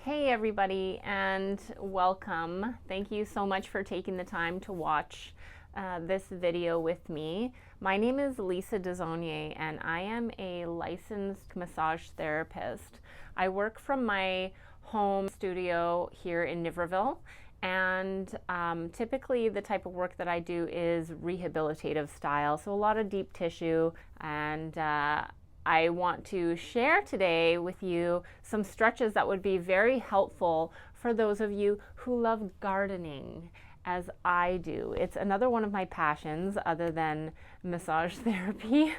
Hey everybody, and welcome. Thank you so much for taking the time to watch this video with me. My name is Lisa Desaulniers and I am a licensed massage therapist. I work from my home studio here in Niverville, and typically the type of work that I do is rehabilitative style, so a lot of deep tissue, and I want to share today with you some stretches that would be very helpful for those of you who love gardening as I do. It's another one of my passions other than massage therapy.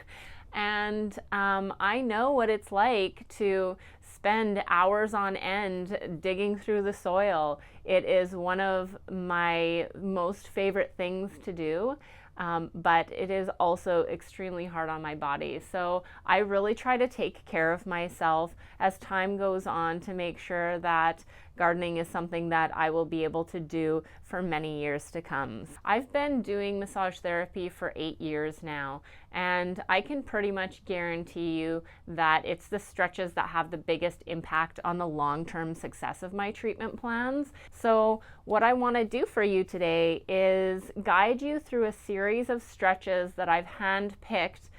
And I know what it's like to spend hours on end digging through the soil. It is one of my most favorite things to do. But it is also extremely hard on my body. So I really try to take care of myself as time goes on to make sure that gardening is something that I will be able to do for many years to come. I've been doing massage therapy for 8 years now, and I can pretty much guarantee you that it's the stretches that have the biggest impact on the long-term success of my treatment plans. So what I want to do for you today is guide you through a series of stretches that I've hand-picked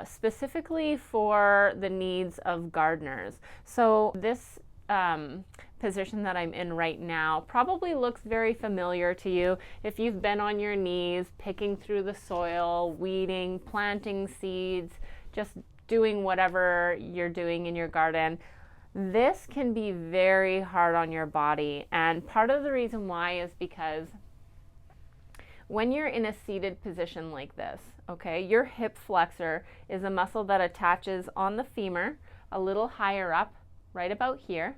specifically for the needs of gardeners. So this position that I'm in right now probably looks very familiar to you if you've been on your knees picking through the soil, weeding, planting seeds, just doing whatever you're doing in your garden. This can be very hard on your body, and part of the reason why is because when you're in a seated position like this, okay, your hip flexor is a muscle that attaches on the femur a little higher up, right about here.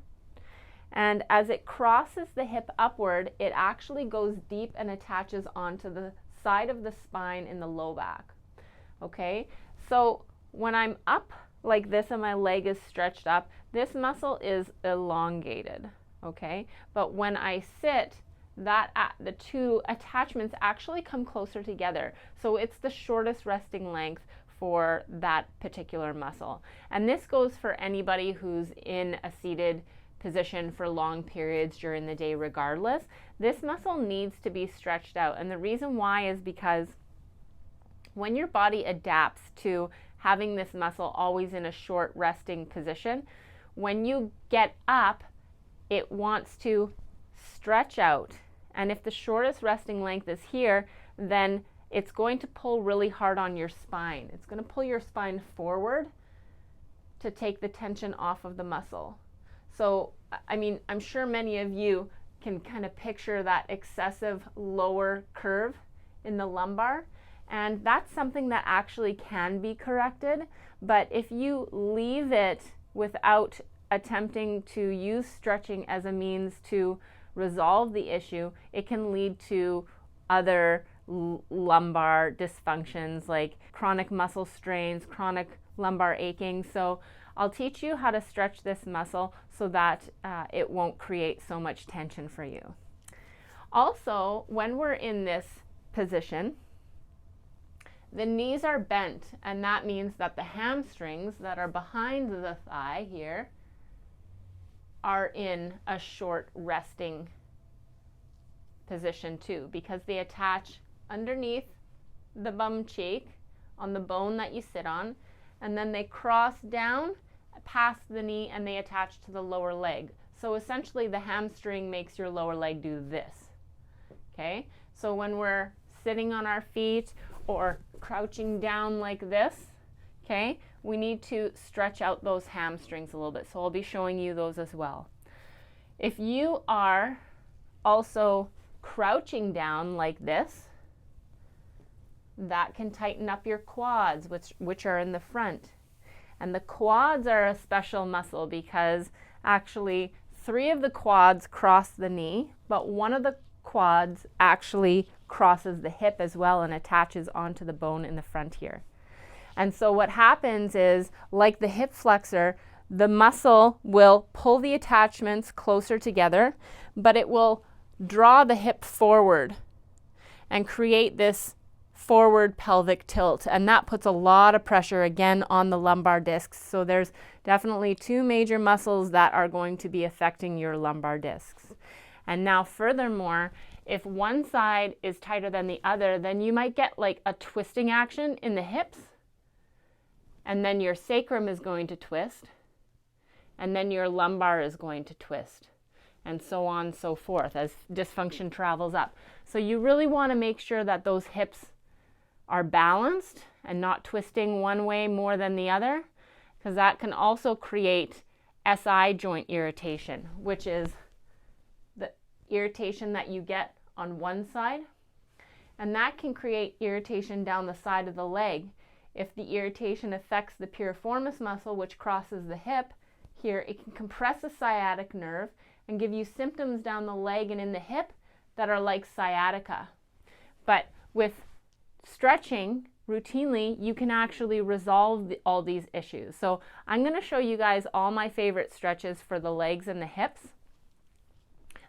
And as it crosses the hip upward, it actually goes deep and attaches onto the side of the spine in the low back. Okay, so when I'm up like this and my leg is stretched up, this muscle is elongated. Okay, but when I sit, the two attachments actually come closer together. So it's the shortest resting length for that particular muscle. And this goes for anybody who's in a seated position for long periods during the day regardless. This muscle needs to be stretched out, and the reason why is because when your body adapts to having this muscle always in a short resting position, when you get up, it wants to stretch out, and if the shortest resting length is here, then it's going to pull really hard on your spine. It's going to pull your spine forward to take the tension off of the muscle. So, I mean, I'm sure many of you can kind of picture that excessive lower curve in the lumbar, and that's something that actually can be corrected. But if you leave it without attempting to use stretching as a means to resolve the issue, it can lead to other lumbar dysfunctions like chronic muscle strains, chronic lumbar aching. So I'll teach you how to stretch this muscle so that it won't create so much tension for you. Also, when we're in this position, the knees are bent, and that means that the hamstrings that are behind the thigh here are in a short resting position too, because they attach underneath the bum cheek on the bone that you sit on, and then they cross down past the knee and they attach to the lower leg. So essentially the hamstring makes your lower leg do this. Okay, so when we're sitting on our feet or crouching down like this, okay, we need to stretch out those hamstrings a little bit. So I'll be showing you those as well. If you are also crouching down like this, that can tighten up your quads, which are in the front. And the quads are a special muscle because actually 3 of the quads cross the knee, but 1 of the quads actually crosses the hip as well and attaches onto the bone in the front here. And so what happens is, like the hip flexor, the muscle will pull the attachments closer together, but it will draw the hip forward and create this forward pelvic tilt, and that puts a lot of pressure again on the lumbar discs. So there's definitely two major muscles that are going to be affecting your lumbar discs. And now furthermore, if one side is tighter than the other, then you might get like a twisting action in the hips, and then your sacrum is going to twist, and then your lumbar is going to twist, and so on and so forth as dysfunction travels up. So you really want to make sure that those hips are balanced and not twisting one way more than the other, because that can also create SI joint irritation, which is the irritation that you get on one side, and that can create irritation down the side of the leg. If the irritation affects the piriformis muscle, which crosses the hip, here it can compress the sciatic nerve and give you symptoms down the leg and in the hip that are like sciatica. But with stretching routinely, you can actually resolve all these issues. So I'm going to show you guys all my favorite stretches for the legs and the hips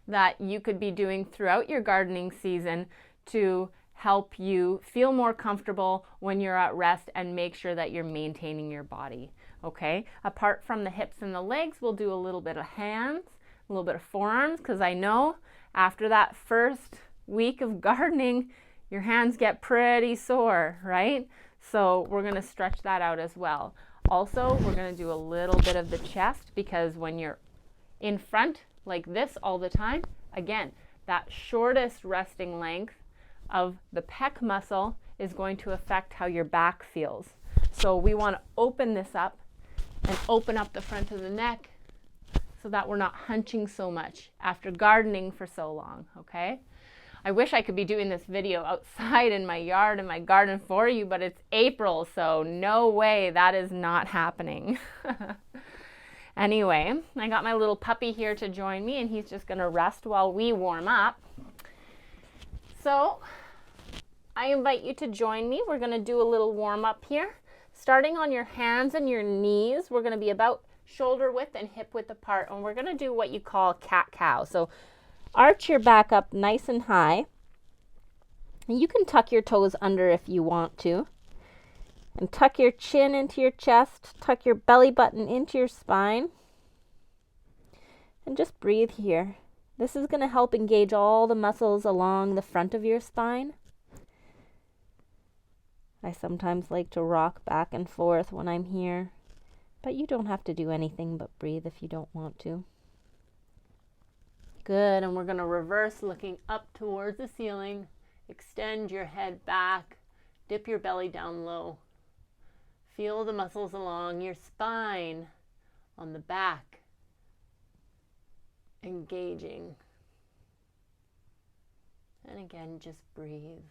that you could be doing throughout your gardening season to help you feel more comfortable when you're at rest and make sure that you're maintaining your body. Okay, apart from the hips and the legs, we'll do a little bit of hands, a little bit of forearms, because I know after that first week of gardening, your hands get pretty sore, right? So we're going to stretch that out as well. Also, we're going to do a little bit of the chest, because when you're in front like this all the time, again, that shortest resting length of the pec muscle is going to affect how your back feels. So we want to open this up and open up the front of the neck so that we're not hunching so much after gardening for so long, okay? I wish I could be doing this video outside in my yard in my garden for you, but it's April, so no way, that is not happening. Anyway, I got my little puppy here to join me, and he's just going to rest while we warm up. So I invite you to join me. We're going to do a little warm up here. Starting on your hands and your knees, we're going to be about shoulder width and hip width apart, and we're going to do what you call cat-cow. So arch your back up nice and high, and you can tuck your toes under if you want to. And tuck your chin into your chest, tuck your belly button into your spine, and just breathe here. This is going to help engage all the muscles along the front of your spine. I sometimes like to rock back and forth when I'm here, but you don't have to do anything but breathe if you don't want to. Good, and we're going to reverse, looking up towards the ceiling. Extend your head back, dip your belly down low. Feel the muscles along your spine, on the back, engaging. And again, just breathe.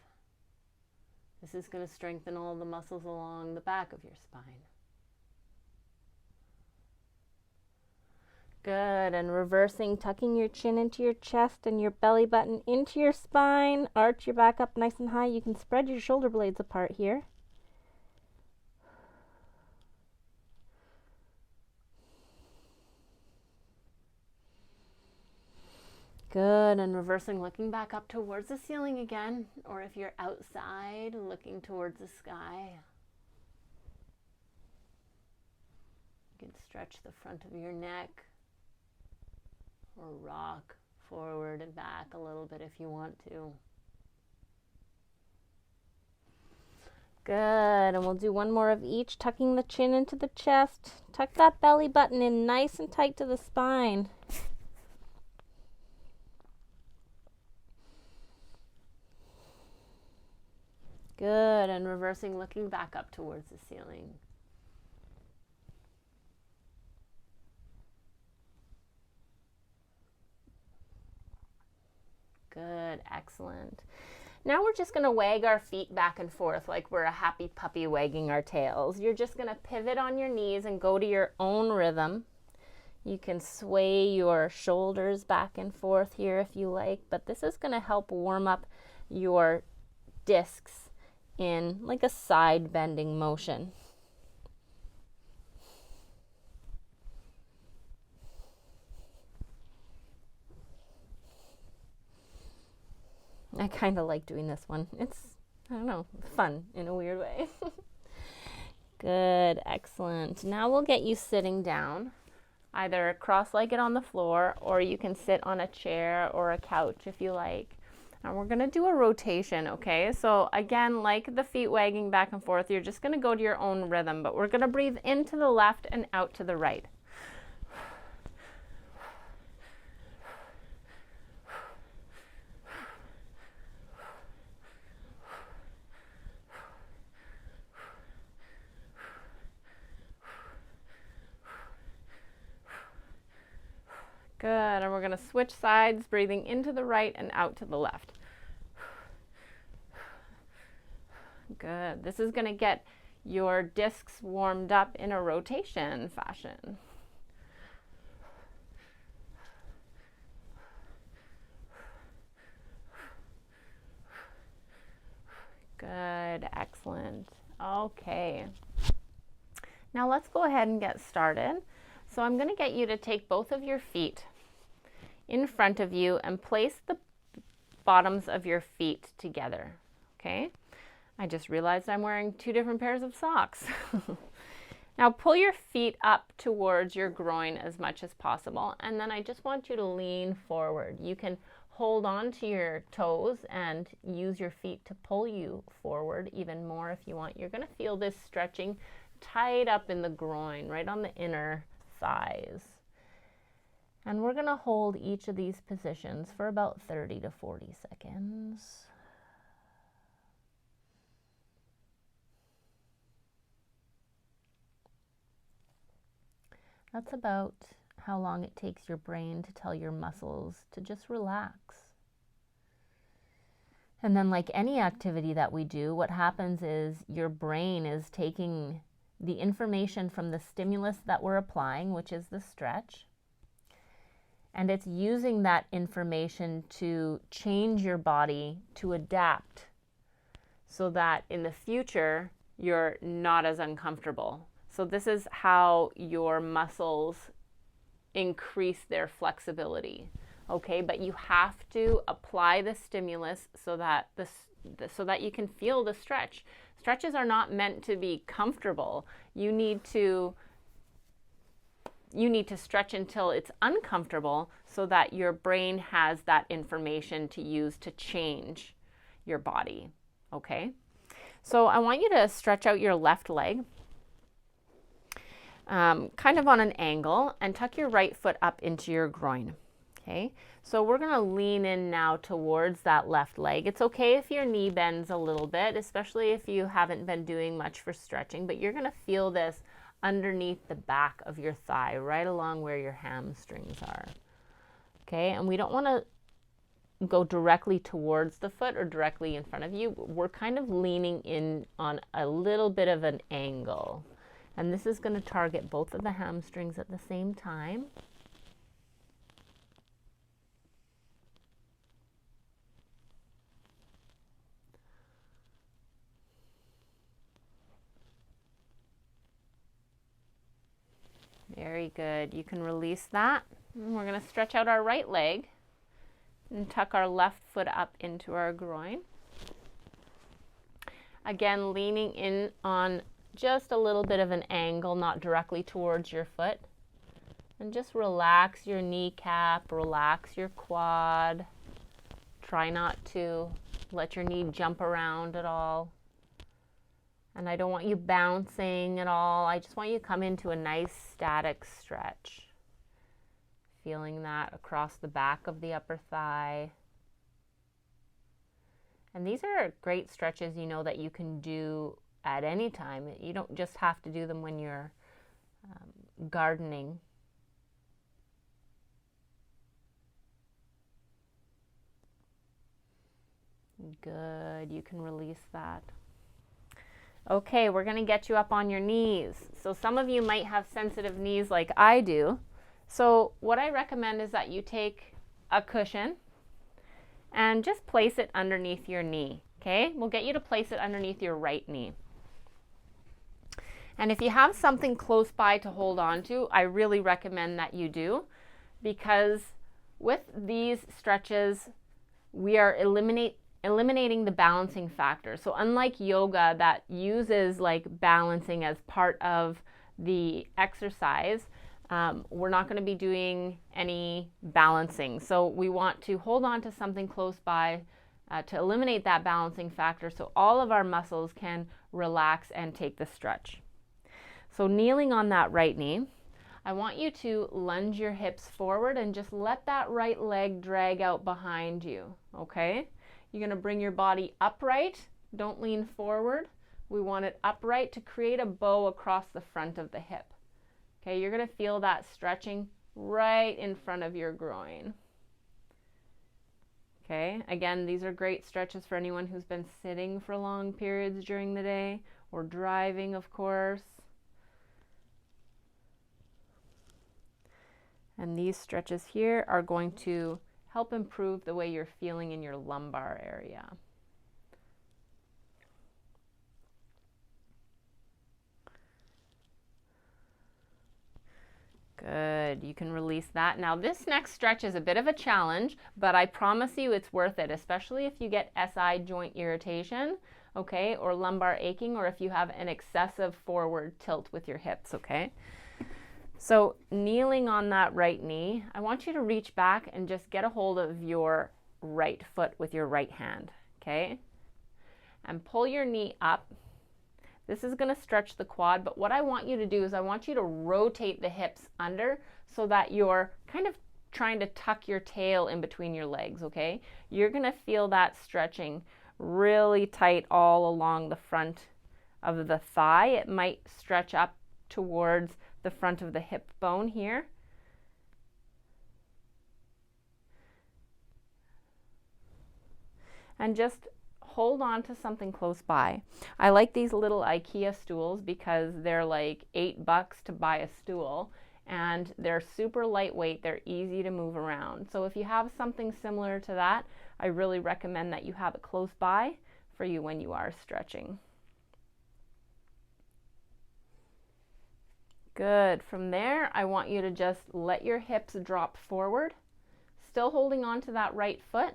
This is going to strengthen all the muscles along the back of your spine. Good, and reversing, tucking your chin into your chest and your belly button into your spine. Arch your back up nice and high. You can spread your shoulder blades apart here. Good, and reversing, looking back up towards the ceiling again, or if you're outside, looking towards the sky. You can stretch the front of your neck, or rock forward and back a little bit if you want to. Good, and we'll do one more of each, tucking the chin into the chest. Tuck that belly button in nice and tight to the spine. Good, and reversing, looking back up towards the ceiling. Good, excellent. Now we're just going to wag our feet back and forth like we're a happy puppy wagging our tails. You're just going to pivot on your knees and go to your own rhythm. You can sway your shoulders back and forth here if you like, but this is going to help warm up your discs in like a side bending motion. I kind of like doing this one. It's I don't know, fun in a weird way. Good, excellent. Now we'll get you sitting down, either cross-legged on the floor, or you can sit on a chair or a couch if you like. And we're gonna do a rotation, okay? So again, like the feet wagging back and forth, you're just gonna go to your own rhythm, but we're gonna breathe into the left and out to the right. Good, and we're gonna switch sides, breathing into the right and out to the left. Good, this is gonna get your discs warmed up in a rotation fashion. Good, excellent. Okay, now let's go ahead and get started. So I'm going to get you to take both of your feet in front of you and place the bottoms of your feet together, okay? I just realized I'm wearing two different pairs of socks. Now pull your feet up towards your groin as much as possible, and then I just want you to lean forward. You can hold on to your toes and use your feet to pull you forward even more if you want. You're going to feel this stretching tight up in the groin, right on the inner thighs. And we're going to hold each of these positions for about 30 to 40 seconds. That's about how long it takes your brain to tell your muscles to just relax. And then, like any activity that we do, what happens is your brain is taking the information from the stimulus that we're applying, which is the stretch, and it's using that information to change your body to adapt so that in the future you're not as uncomfortable. So this is how your muscles increase their flexibility, okay? But you have to apply the stimulus so that you can feel the stretch. Stretches are not meant to be comfortable. You need to stretch until it's uncomfortable so that your brain has that information to use to change your body, okay? So I want you to stretch out your left leg, kind of on an angle, and tuck your right foot up into your groin. Okay, so we're going to lean in now towards that left leg. It's okay if your knee bends a little bit, especially if you haven't been doing much for stretching, but you're going to feel this underneath the back of your thigh, right along where your hamstrings are. Okay, and we don't want to go directly towards the foot or directly in front of you. We're kind of leaning in on a little bit of an angle. And this is going to target both of the hamstrings at the same time. Very good. You can release that. And we're going to stretch out our right leg and tuck our left foot up into our groin. Again, leaning in on just a little bit of an angle, not directly towards your foot. And just relax your kneecap, relax your quad. Try not to let your knee jump around at all. And I don't want you bouncing at all. I just want you to come into a nice static stretch. Feeling that across the back of the upper thigh. And these are great stretches, you know, that you can do at any time. You don't just have to do them when you're gardening. Good, you can release that. Okay, we're going to get you up on your knees. So some of you might have sensitive knees like I do. So what I recommend is that you take a cushion and just place it underneath your knee. Okay, we'll get you to place it underneath your right knee. And if you have something close by to hold on to, I really recommend that you do, because with these stretches, we are eliminating the balancing factor. So unlike yoga that uses like balancing as part of the exercise, we're not going to be doing any balancing. So we want to hold on to something close by to eliminate that balancing factor so all of our muscles can relax and take the stretch. So kneeling on that right knee, I want you to lunge your hips forward and just let that right leg drag out behind you, okay? You're going to bring your body upright. Don't lean forward. We want it upright to create a bow across the front of the hip. Okay, you're going to feel that stretching right in front of your groin. Okay, again, these are great stretches for anyone who's been sitting for long periods during the day or driving, of course. And these stretches here are going to help improve the way you're feeling in your lumbar area. Good, you can release that. Now this next stretch is a bit of a challenge, but I promise you it's worth it, especially if you get SI joint irritation, okay, or lumbar aching, or if you have an excessive forward tilt with your hips, okay? So kneeling on that right knee, I want you to reach back and just get a hold of your right foot with your right hand, okay? And pull your knee up. This is going to stretch the quad, but what I want you to do is I want you to rotate the hips under so that you're kind of trying to tuck your tail in between your legs, okay? You're going to feel that stretching really tight all along the front of the thigh. It might stretch up towards the front of the hip bone here. And just hold on to something close by. I like these little IKEA stools because they're like $8 to buy a stool, and they're super lightweight, they're easy to move around. So if you have something similar to that, I really recommend that you have it close by for you when you are stretching. Good. From there, I want you to just let your hips drop forward, still holding on to that right foot,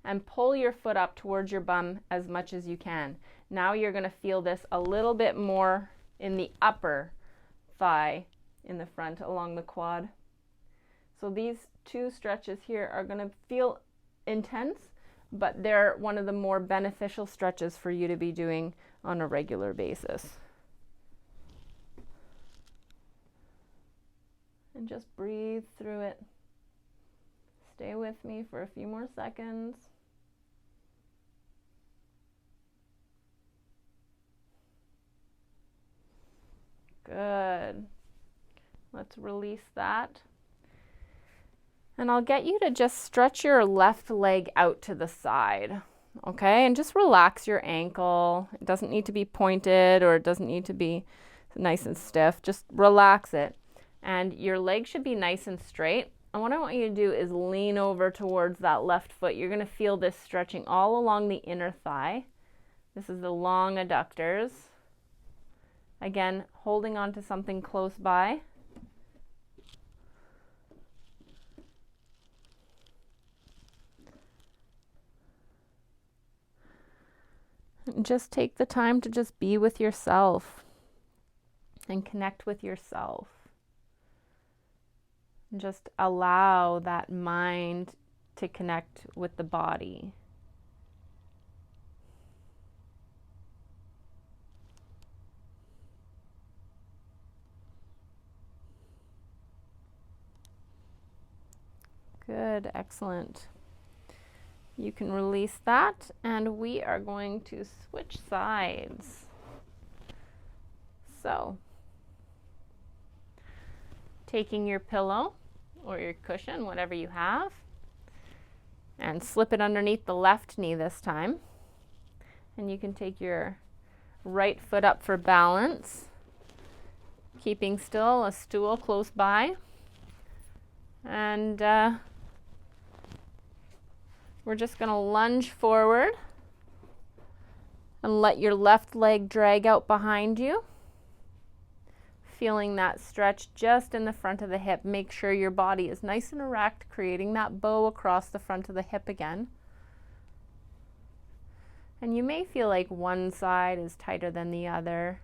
and pull your foot up towards your bum as much as you can. Now you're going to feel this a little bit more in the upper thigh in the front along the quad. So these two stretches here are going to feel intense, but they're one of the more beneficial stretches for you to be doing on a regular basis. And just breathe through it. Stay with me for a few more seconds. Good. Let's release that. And I'll get you to just stretch your left leg out to the side, okay? And just relax your ankle. It doesn't need to be pointed, or it doesn't need to be nice and stiff. Just relax it. And your leg should be nice and straight. And what I want you to do is lean over towards that left foot. You're going to feel this stretching all along the inner thigh. This is the long adductors. Again, holding on to something close by. And just take the time to just be with yourself and connect with yourself. Just allow that mind to connect with the body. Good, excellent. You can release that, and we are going to switch sides. So, taking your pillow or your cushion, whatever you have, and slip it underneath the left knee this time. And you can take your right foot up for balance, keeping still, a stool close by. And we're just going to lunge forward and let your left leg drag out behind you. Feeling that stretch just in the front of the hip. Make sure your body is nice and erect, creating that bow across the front of the hip again. And you may feel like one side is tighter than the other,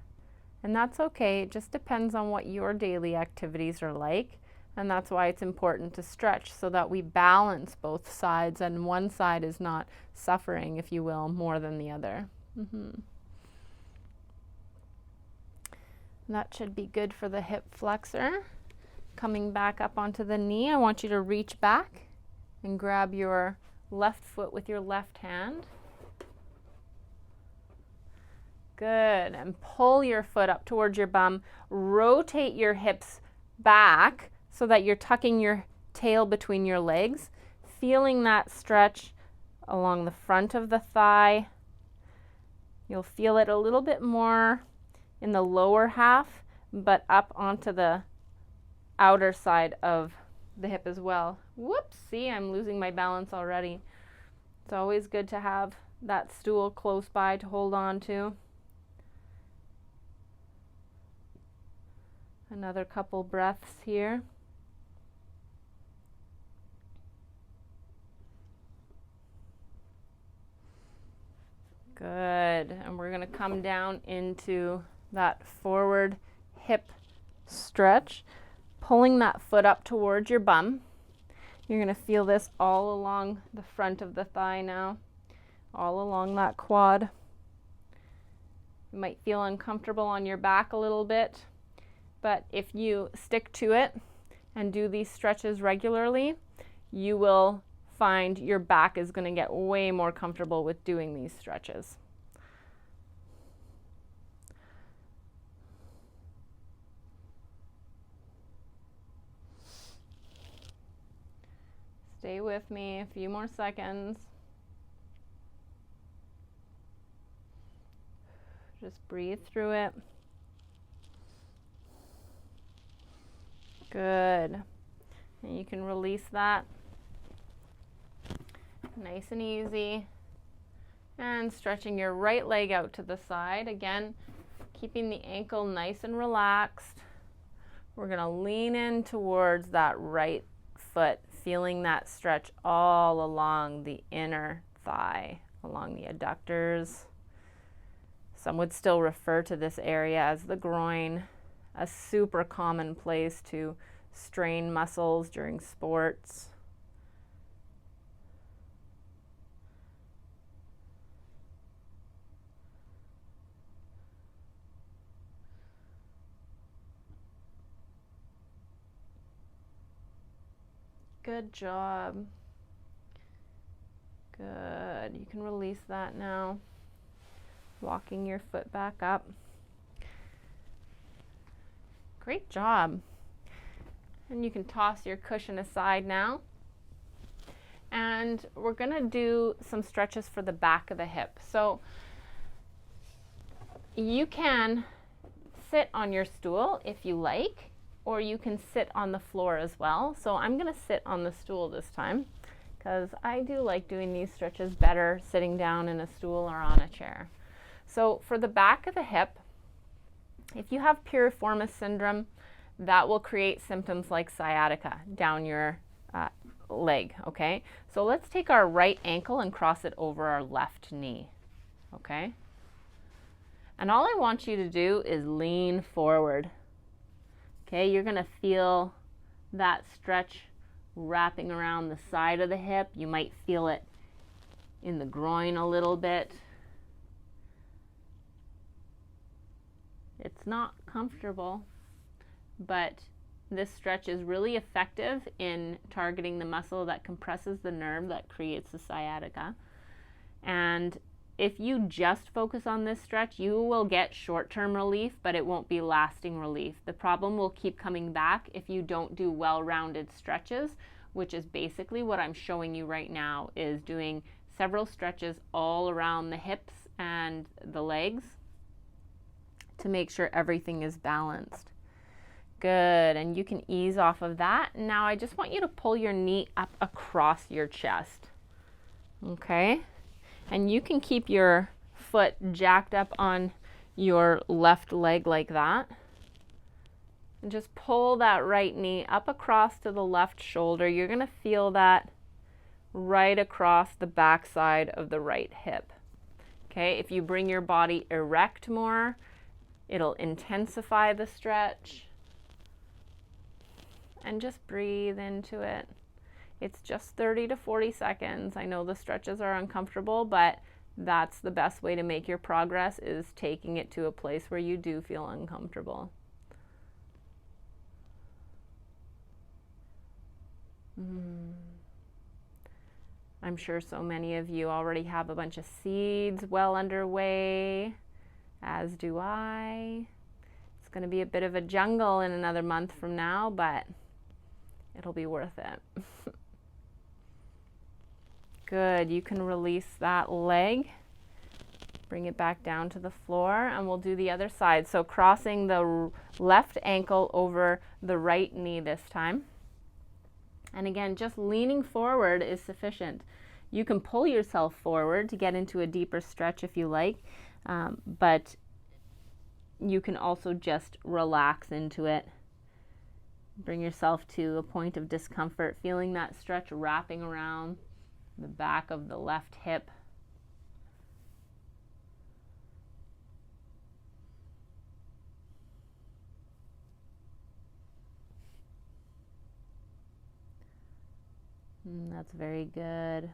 and that's okay. It just depends on what your daily activities are like, and that's why it's important to stretch so that we balance both sides and one side is not suffering, if you will, more than the other. That should be good for the hip flexor. Coming back up onto the knee, I want you to reach back and grab your left foot with your left hand. Good, and pull your foot up towards your bum. Rotate your hips back so that you're tucking your tail between your legs, feeling that stretch along the front of the thigh. You'll feel it a little bit more in the lower half, but up onto the outer side of the hip as well. Whoops, see, I'm losing my balance already. It's always good to have that stool close by to hold on to. Another couple breaths here. Good, and we're going to come down into that forward hip stretch, pulling that foot up towards your bum. You're going to feel this all along the front of the thigh now, all along that quad. You might feel uncomfortable on your back a little bit, but if you stick to it and do these stretches regularly, you will find your back is going to get way more comfortable with doing these stretches. Stay with me a few more seconds. Just breathe through it. Good. And you can release that. Nice and easy. And stretching your right leg out to the side. Again, keeping the ankle nice and relaxed. We're going to lean in towards that right foot, feeling that stretch all along the inner thigh, along the adductors. Some would still refer to this area as the groin, a super common place to strain muscles during sports. Good job. Good. You can release that now. Walking your foot back up. Great job. And you can toss your cushion aside now. And we're going to do some stretches for the back of the hip. So you can sit on your stool if you like, or you can sit on the floor as well. So I'm going to sit on the stool this time because I do like doing these stretches better sitting down in a stool or on a chair. So for the back of the hip, if you have piriformis syndrome, that will create symptoms like sciatica down your leg, okay? So let's take our right ankle and cross it over our left knee, okay? And all I want you to do is lean forward, okay? You're gonna feel that stretch wrapping around the side of the hip. You might feel it in the groin a little bit. It's not comfortable, but this stretch is really effective in targeting the muscle that compresses the nerve that creates the sciatica. And if you just focus on this stretch, you will get short-term relief, but it won't be lasting relief. The problem will keep coming back if you don't do well-rounded stretches, which is basically what I'm showing you right now, is doing several stretches all around the hips and the legs to make sure everything is balanced. Good, and you can ease off of that. Now I just want you to pull your knee up across your chest, okay? And you can keep your foot jacked up on your left leg like that. And just pull that right knee up across to the left shoulder. You're gonna feel that right across the back side of the right hip. Okay, Okay, if you bring your body erect more, it'll intensify the stretch. And just breathe into it. It's just 30 to 40 seconds. I know the stretches are uncomfortable, but that's the best way to make your progress, is taking it to a place where you do feel uncomfortable. I'm sure so many of you already have a bunch of seeds well underway, as do I. It's going to be a bit of a jungle in another month from now, but it'll be worth it. Good, you can release that leg. Bring it back down to the floor, and we'll do the other side. So crossing the left ankle over the right knee this time. And again, just leaning forward is sufficient. You can pull yourself forward to get into a deeper stretch if you like, but you can also just relax into it. Bring yourself to a point of discomfort, feeling that stretch wrapping around the back of the left hip. That's very good.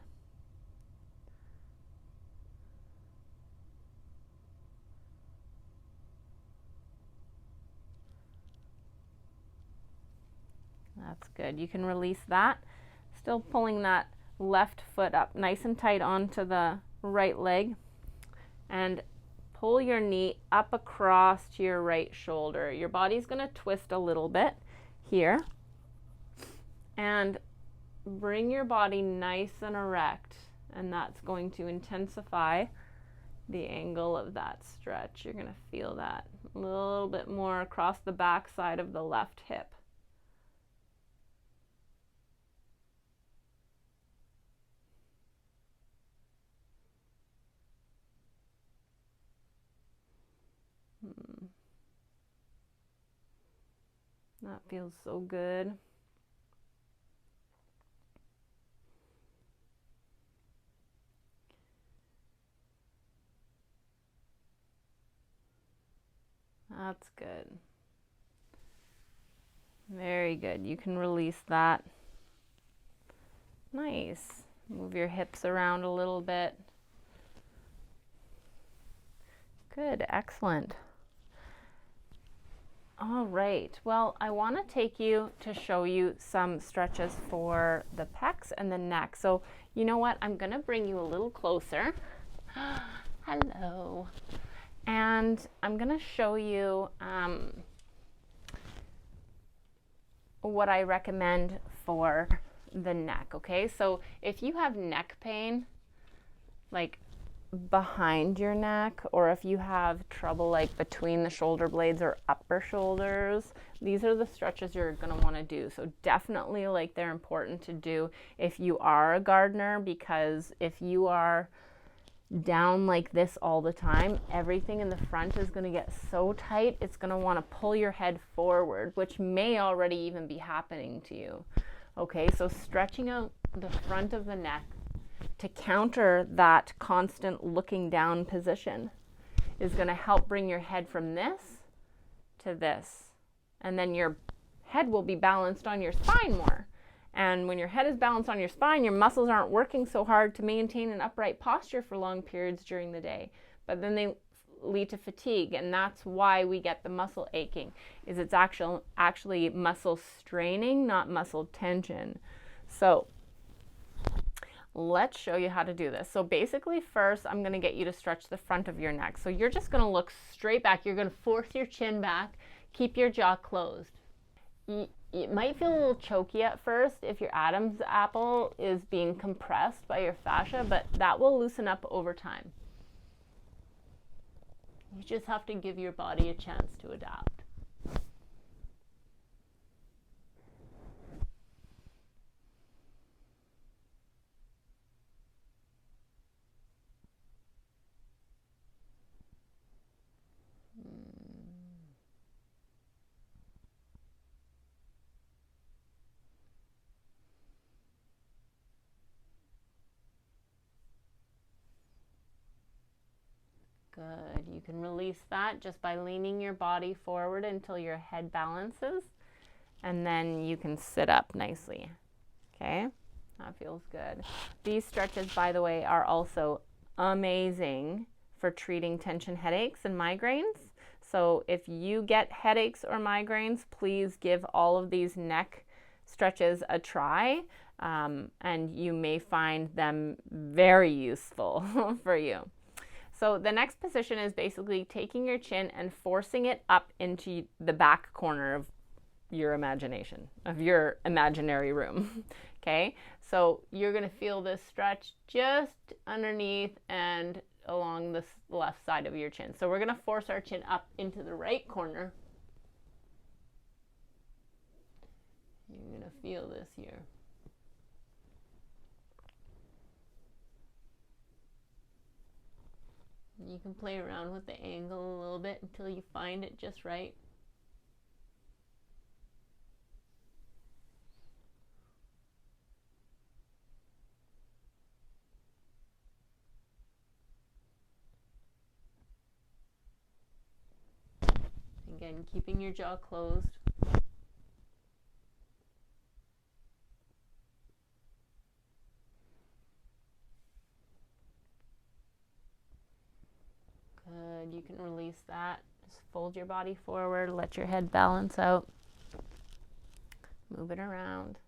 That's good. You can release that. Still pulling that left foot up nice and tight onto the right leg. And pull your knee up across to your right shoulder. Your body's going to twist a little bit here. And bring your body nice and erect. And that's going to intensify the angle of that stretch. You're going to feel that a little bit more across the back side of the left hip. That feels so good. That's good. Very good. You can release that. Nice. Move your hips around a little bit. Good. Excellent. All right. Well, I want to take you to show you some stretches for the pecs and the neck. So, you know what? I'm going to bring you a little closer. Hello. And I'm going to show you what I recommend for the neck, okay? So if you have neck pain, like behind your neck, or if you have trouble like between the shoulder blades or upper shoulders, these are the stretches you're going to want to do. So definitely, like, they're important to do if you are a gardener, because if you are down like this all the time, everything in the front is going to get so tight, it's going to want to pull your head forward, which may already even be happening to you. Okay, so stretching out the front of the neck to counter that constant looking down position is going to help bring your head from this to this. And then your head will be balanced on your spine more. And when your head is balanced on your spine, your muscles aren't working so hard to maintain an upright posture for long periods during the day. But then they lead to fatigue, and that's why we get the muscle aching, is it's actually muscle straining, not muscle tension. So let's show you how to do this. So basically, first, I'm going to get you to stretch the front of your neck. So you're just going to look straight back. You're going to force your chin back. Keep your jaw closed. It might feel a little choky at first if your Adam's apple is being compressed by your fascia, but that will loosen up over time. You just have to give your body a chance to adapt. Good. You can release that just by leaning your body forward until your head balances, and then you can sit up nicely. Okay? That feels good. These stretches, by the way, are also amazing for treating tension headaches and migraines. So if you get headaches or migraines, please give all of these neck stretches a try, and you may find them very useful for you. So the next position is basically taking your chin and forcing it up into the back corner of your imagination, of your imaginary room. Okay, so you're going to feel this stretch just underneath and along the left side of your chin. So we're going to force our chin up into the right corner. You're going to feel this here. You can play around with the angle a little bit until you find it just right. Again, keeping your jaw closed. Good. You can release that. Just fold your body forward, let your head balance out. Move it around.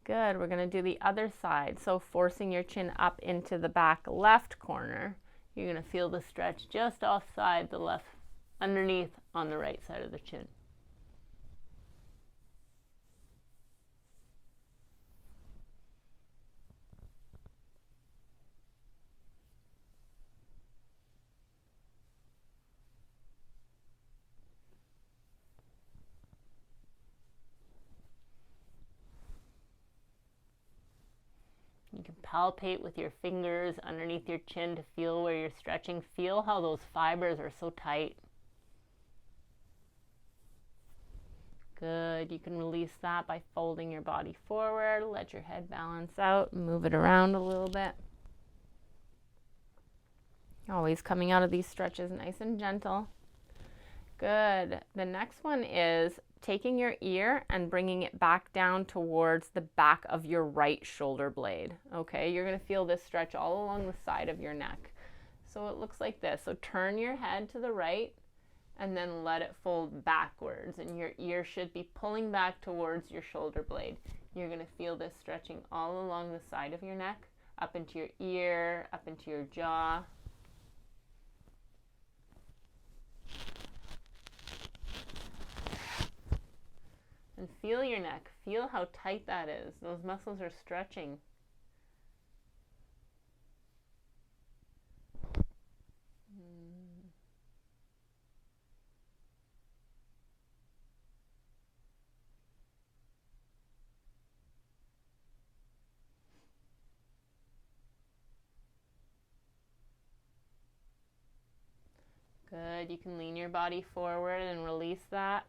Good. We're going to do the other side. So forcing your chin up into the back left corner, you're going to feel the stretch just offside the left, underneath on the right side of the chin. You can palpate with your fingers underneath your chin to feel where you're stretching. Feel how those fibers are so tight. Good. You can release that by folding your body forward. Let your head balance out. Move it around a little bit. Always coming out of these stretches nice and gentle. Good. The next one is taking your ear and bringing it back down towards the back of your right shoulder blade. Okay, you're going to feel this stretch all along the side of your neck. So it looks like this. So turn your head to the right and then let it fold backwards, and your ear should be pulling back towards your shoulder blade. You're going to feel this stretching all along the side of your neck, up into your ear, up into your jaw. And feel your neck. Feel how tight that is. Those muscles are stretching. Good. You can lean your body forward and release that.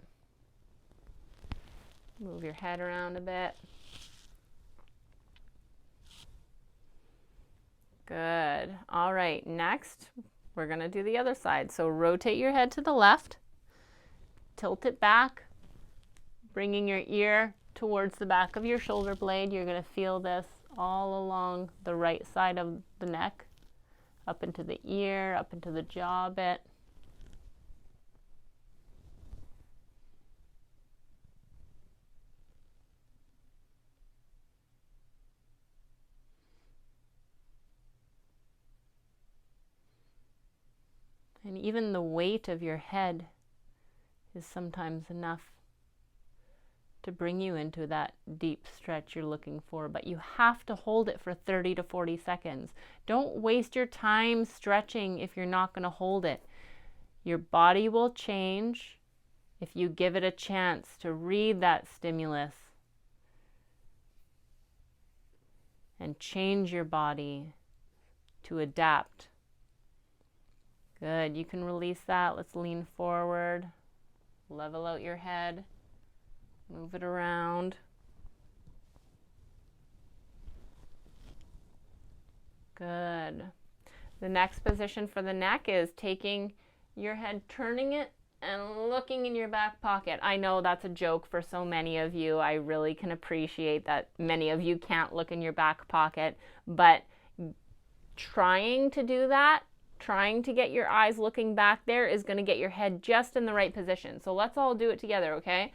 Move your head around a bit. Good. All right, next we're going to do the other side. So rotate your head to the left, tilt it back, bringing your ear towards the back of your shoulder blade. You're going to feel this all along the right side of the neck, up into the ear, up into the jaw a bit. And even the weight of your head is sometimes enough to bring you into that deep stretch you're looking for, but you have to hold it for 30 to 40 seconds. Don't waste your time stretching if you're not going to hold it. Your body will change if you give it a chance to read that stimulus and change your body to adapt. Good. You can release that. Let's lean forward. Level out your head. Move it around. Good. The next position for the neck is taking your head, turning it, and looking in your back pocket. I know that's a joke for so many of you. I really can appreciate that many of you can't look in your back pocket, but trying to do that, trying to get your eyes looking back there is going to get your head just in the right position. So let's all do it together, okay?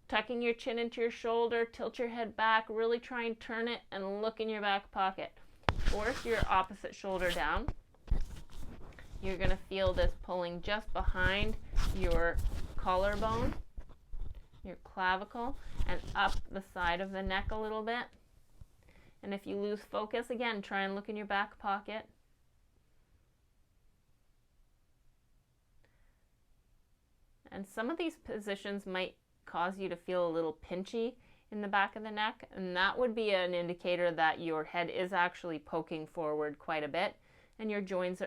Tucking your chin into your shoulder, tilt your head back, really try and turn it and look in your back pocket. Force your opposite shoulder down. You're going to feel this pulling just behind your collarbone, your clavicle, and up the side of the neck a little bit. And if you lose focus, again, try and look in your back pocket. And some of these positions might cause you to feel a little pinchy in the back of the neck, and that would be an indicator that your head is actually poking forward quite a bit and your joints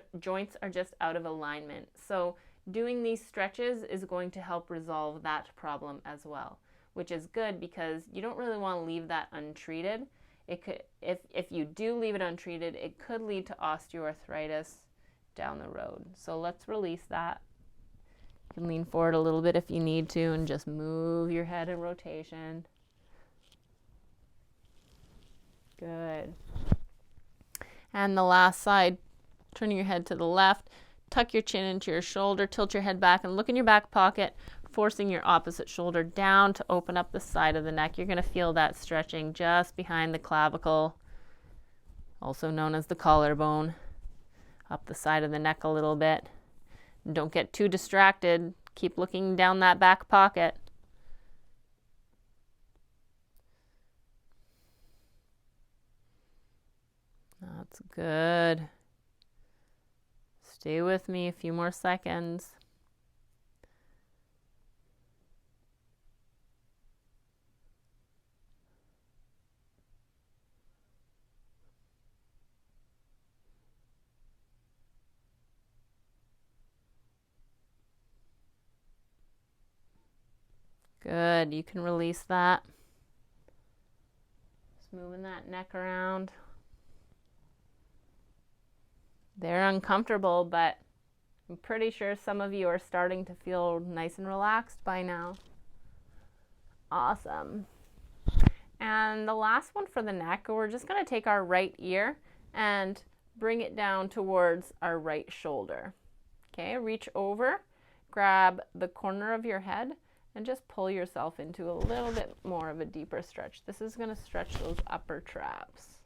are just out of alignment. So doing these stretches is going to help resolve that problem as well, which is good because you don't really want to leave that untreated. It could, if you do leave it untreated, it could lead to osteoarthritis down the road. So let's release that. You can lean forward a little bit if you need to and just move your head in rotation. Good. And the last side, turning your head to the left, tuck your chin into your shoulder, tilt your head back and look in your back pocket, forcing your opposite shoulder down to open up the side of the neck. You're going to feel that stretching just behind the clavicle, also known as the collarbone, up the side of the neck a little bit. Don't get too distracted. Keep looking down that back pocket. That's good. Stay with me a few more seconds. Good, you can release that. Just moving that neck around. They're uncomfortable, but I'm pretty sure some of you are starting to feel nice and relaxed by now. Awesome. And the last one for the neck, we're just going to take our right ear and bring it down towards our right shoulder. Okay, reach over, grab the corner of your head, and just pull yourself into a little bit more of a deeper stretch. This is going to stretch those upper traps.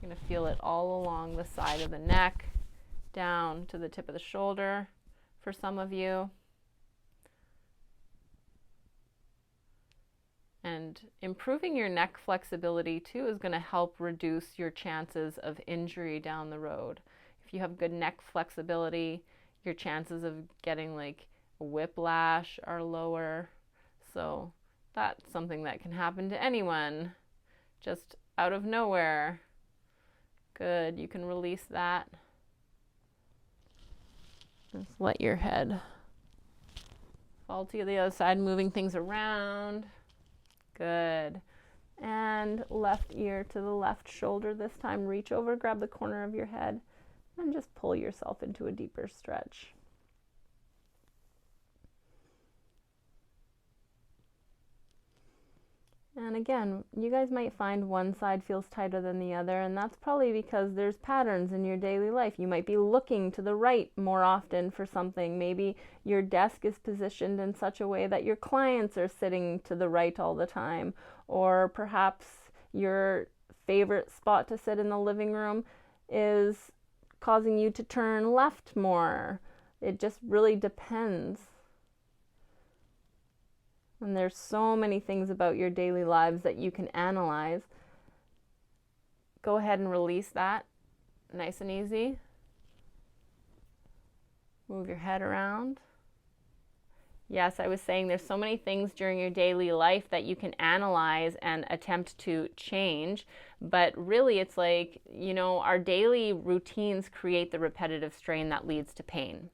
You're going to feel it all along the side of the neck, down to the tip of the shoulder for some of you. And improving your neck flexibility too is going to help reduce your chances of injury down the road. If you have good neck flexibility, your chances of getting like whiplash are lower. So that's something that can happen to anyone just out of nowhere. Good, you can release that. Just let your head fall to the other side, moving things around. Good. And left ear to the left shoulder this time. Reach over, grab the corner of your head, and just pull yourself into a deeper stretch. And again, you guys might find one side feels tighter than the other, and that's probably because there's patterns in your daily life. You might be looking to the right more often for something. Maybe your desk is positioned in such a way that your clients are sitting to the right all the time, or perhaps your favorite spot to sit in the living room is causing you to turn left more. It just really depends. And there's so many things about your daily lives that you can analyze. Go ahead and release that, nice and easy. Move your head around. Yes, I was saying there's so many things during your daily life that you can analyze and attempt to change, but really it's like, you know, our daily routines create the repetitive strain that leads to pain.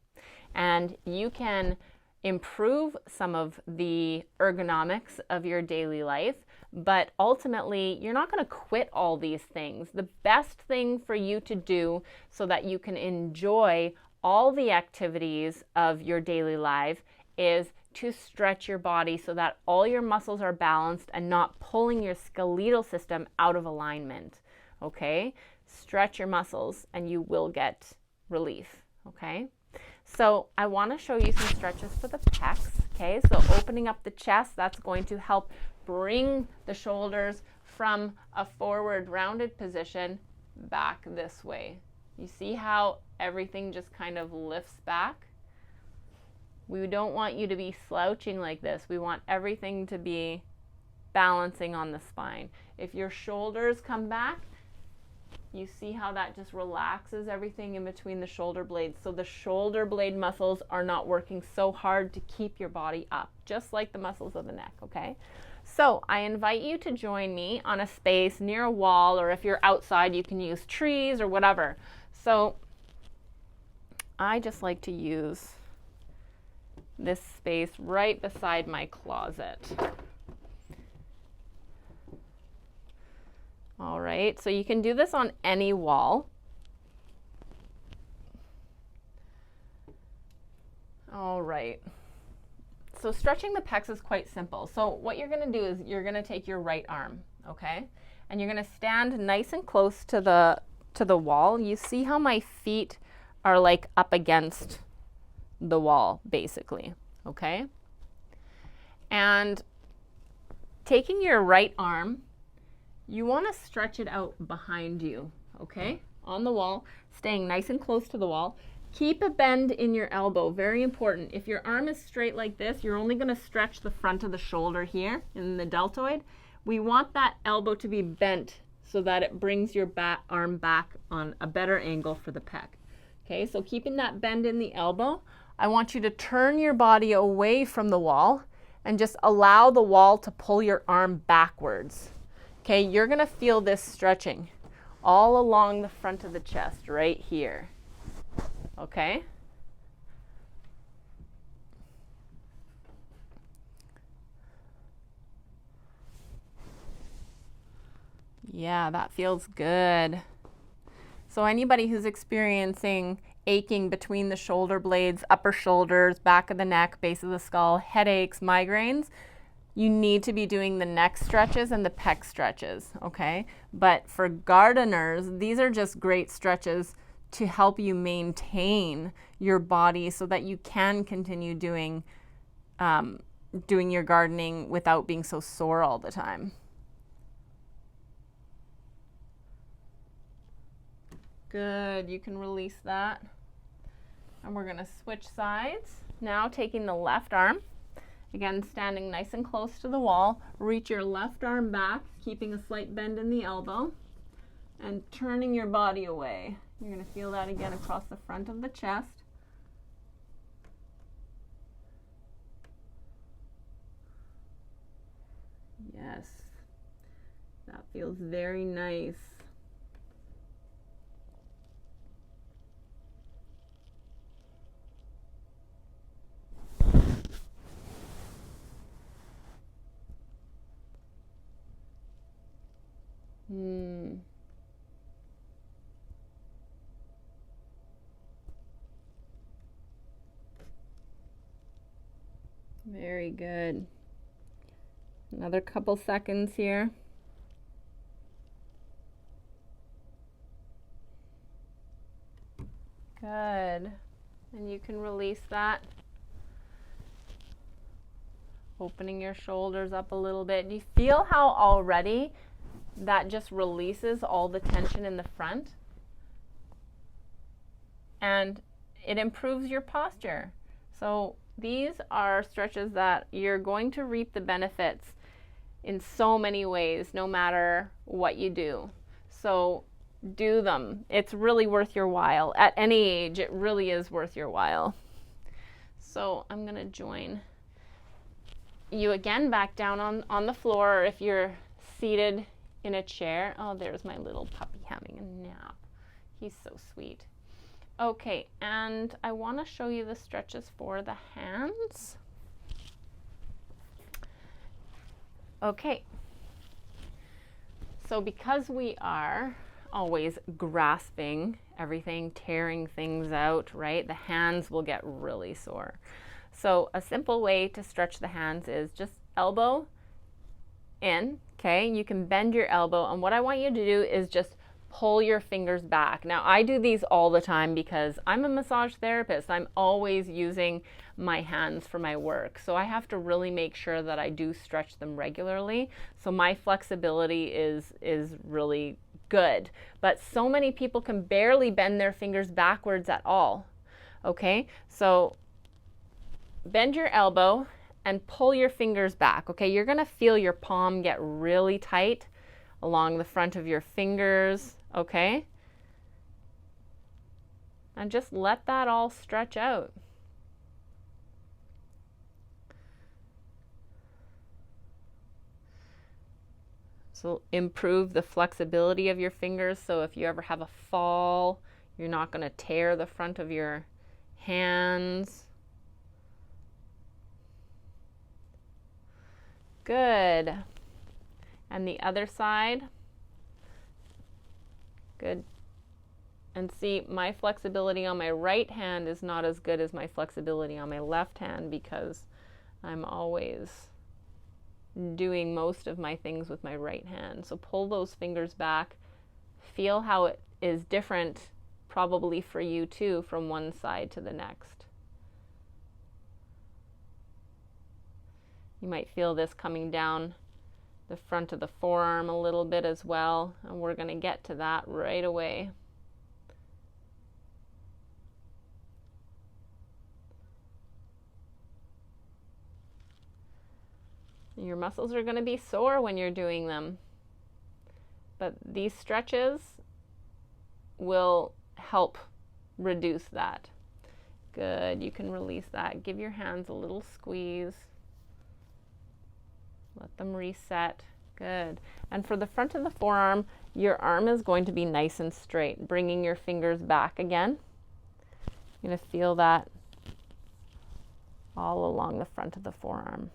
And you can improve some of the ergonomics of your daily life But ultimately, you're not going to quit all these things. The best thing for you to do so that you can enjoy all the activities of your daily life is to stretch your body so that all your muscles are balanced and not pulling your skeletal system out of alignment. Okay? Stretch your muscles and you will get relief. Okay? So I want to show you some stretches for the pecs. Okay? So opening up the chest, that's going to help bring the shoulders from a forward rounded position back this way. You see how everything just kind of lifts back? We don't want you to be slouching like this. We want everything to be balancing on the spine. If your shoulders come back, you see how that just relaxes everything in between the shoulder blades. So the shoulder blade muscles are not working so hard to keep your body up, just like the muscles of the neck, okay? So I invite you to join me on a space near a wall, or if you're outside, you can use trees or whatever. So I just like to use this space right beside my closet. All right, so you can do this on any wall. All right. So stretching the pecs is quite simple. So what you're going to do is you're going to take your right arm, okay? And you're going to stand nice and close to the wall. You see how my feet are like up against the wall, basically, okay? And taking your right arm, you want to stretch it out behind you, okay? On the wall, staying nice and close to the wall. Keep a bend in your elbow, very important. If your arm is straight like this, you're only going to stretch the front of the shoulder here in the deltoid. We want that elbow to be bent so that it brings your arm back on a better angle for the pec. Okay, so keeping that bend in the elbow, I want you to turn your body away from the wall and just allow the wall to pull your arm backwards. Okay, you're going to feel this stretching all along the front of the chest right here. Okay? Yeah, that feels good. So anybody who's experiencing aching between the shoulder blades, upper shoulders, back of the neck, base of the skull, headaches, migraines, you need to be doing the neck stretches and the pec stretches, okay? But for gardeners, these are just great stretches to help you maintain your body so that you can continue doing your gardening without being so sore all the time. Good, you can release that. And we're going to switch sides. Now taking the left arm, again standing nice and close to the wall, reach your left arm back, keeping a slight bend in the elbow, and turning your body away. You're going to feel that again across the front of the chest. Yes, that feels very nice. Very good. Another couple seconds here. Good. And you can release that. Opening your shoulders up a little bit. Do you feel how already that just releases all the tension in the front? And it improves your posture. So these are stretches that you're going to reap the benefits in so many ways, no matter what you do. So do them. It's really worth your while. At any age, it really is worth your while. So I'm going to join you again back down on the floor, or if you're seated in a chair. Oh, there's my little puppy having a nap. He's so sweet. Okay, and I want to show you the stretches for the hands. Okay, So because we are always grasping everything, tearing things out, right, the hands will get really sore. So a simple way to stretch the hands is just elbow in, okay? You can bend your elbow, and what I want you to do is just pull your fingers back. Now, I do these all the time because I'm a massage therapist. I'm always using my hands for my work. So I have to really make sure that I do stretch them regularly. So my flexibility is really good. But so many people can barely bend their fingers backwards at all. Okay? So bend your elbow and pull your fingers back. Okay? You're going to feel your palm get really tight along the front of your fingers, okay? And just let that all stretch out. So improve the flexibility of your fingers, so if you ever have a fall, you're not going to tear the front of your hands. Good. And the other side. Good. And see, my flexibility on my right hand is not as good as my flexibility on my left hand because I'm always doing most of my things with my right hand. So pull those fingers back. Feel how it is different, probably for you too, from one side to the next. You might feel this coming down the front of the forearm a little bit as well, and we're going to get to that right away. Your muscles are going to be sore when you're doing them, but these stretches will help reduce that. Good. You can release that. Give your hands a little squeeze. Let them reset. Good. And for the front of the forearm, your arm is going to be nice and straight, bringing your fingers back again. You're going to feel that all along the front of the forearm.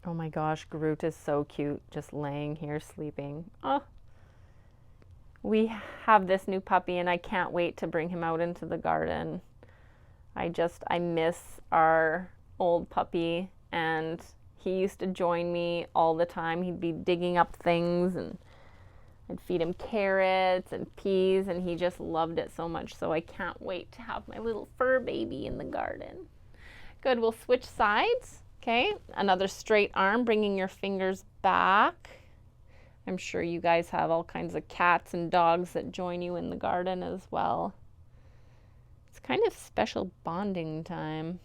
Oh my gosh, Groot is so cute, just laying here sleeping. Oh. We have this new puppy and I can't wait to bring him out into the garden. I miss our old puppy, and he used to join me all the time. He'd be digging up things and I'd feed him carrots and peas, and he just loved it so much. So I can't wait to have my little fur baby in the garden. Good, we'll switch sides. Okay, another straight arm, bringing your fingers back. I'm sure you guys have all kinds of cats and dogs that join you in the garden as well. It's kind of special bonding time.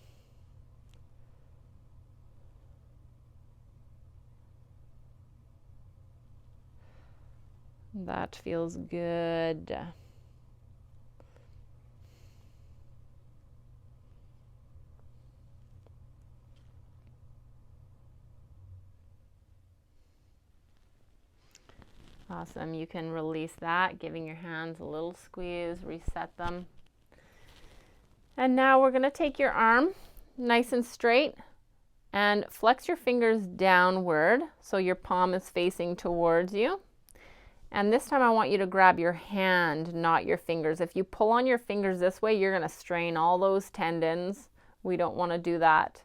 That feels good. Awesome. You can release that, giving your hands a little squeeze, reset them. And now we're going to take your arm nice and straight and flex your fingers downward so your palm is facing towards you. And this time I want you to grab your hand, not your fingers. If you pull on your fingers this way, you're going to strain all those tendons. We don't want to do that.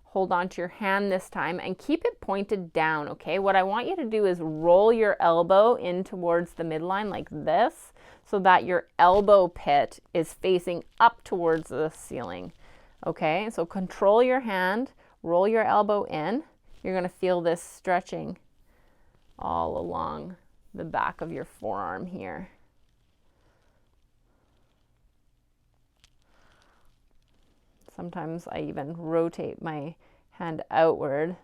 Hold on to your hand this time and keep it pointed down, okay? What I want you to do is roll your elbow in towards the midline like this so that your elbow pit is facing up towards the ceiling, okay? So control your hand, roll your elbow in. You're going to feel this stretching all along the back of your forearm here. Sometimes I even rotate my hand outward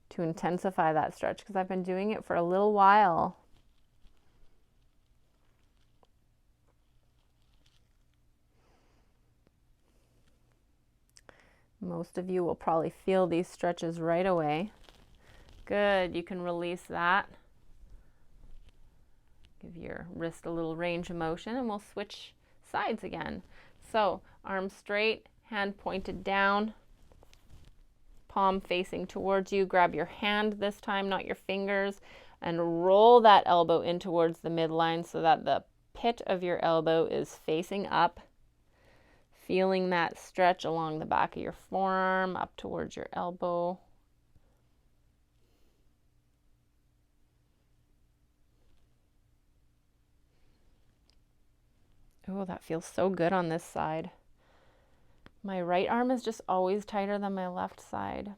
to intensify that stretch because I've been doing it for a little while. Most of you will probably feel these stretches right away. Good, you can release that. Give your wrist a little range of motion, and we'll switch sides again. So arms straight, hand pointed down, palm facing towards you. Grab your hand this time, not your fingers, and roll that elbow in towards the midline so that the pit of your elbow is facing up. Feeling that stretch along the back of your forearm up towards your elbow. Oh, that feels so good on this side. My right arm is just always tighter than my left side.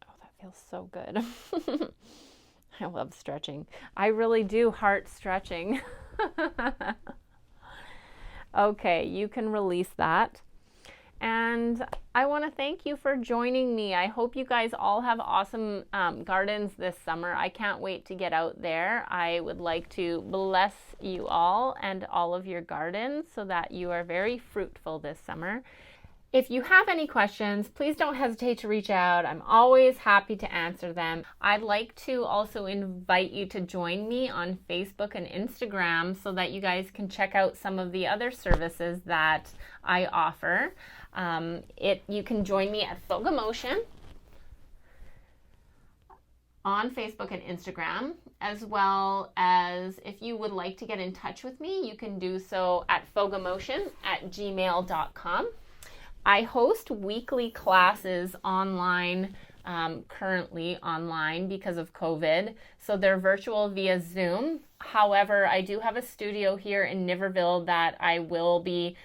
Oh, that feels so good. I love stretching. I really do heart stretching. Okay, you can release that. And I want to thank you for joining me. I hope you guys all have awesome gardens this summer. I can't wait to get out there. I would like to bless you all and all of your gardens so that you are very fruitful this summer. If you have any questions, please don't hesitate to reach out. I'm always happy to answer them. I'd like to also invite you to join me on Facebook and Instagram so that you guys can check out some of the other services that I offer. You can join me at Fogamotion on Facebook and Instagram, as well as if you would like to get in touch with me, you can do so at fogamotion@gmail.com. I host weekly classes online, currently online because of COVID. So they're virtual via Zoom. However, I do have a studio here in Niverville that I will be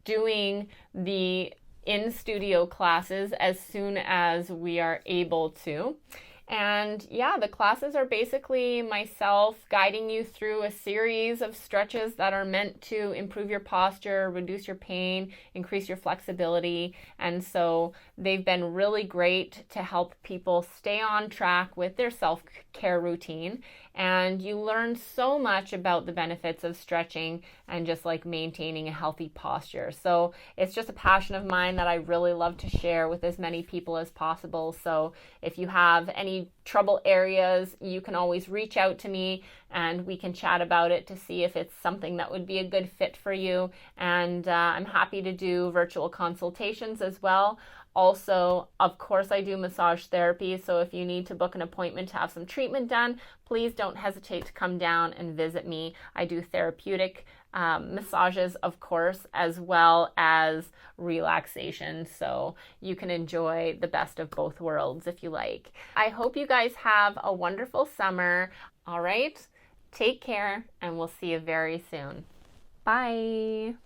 doing the in-studio classes as soon as we are able to. And yeah, the classes are basically myself guiding you through a series of stretches that are meant to improve your posture, reduce your pain, increase your flexibility. And so they've been really great to help people stay on track with their self-care routine. And you learn so much about the benefits of stretching and just like maintaining a healthy posture. So it's just a passion of mine that I really love to share with as many people as possible. So if you have any trouble areas, you can always reach out to me and we can chat about it to see if it's something that would be a good fit for you. And I'm happy to do virtual consultations as well. Also, of course, I do massage therapy, so if you need to book an appointment to have some treatment done, please don't hesitate to come down and visit me. I do therapeutic massages, of course, as well as relaxation, so you can enjoy the best of both worlds if you like. I hope you guys have a wonderful summer. All right, take care, and we'll see you very soon. Bye.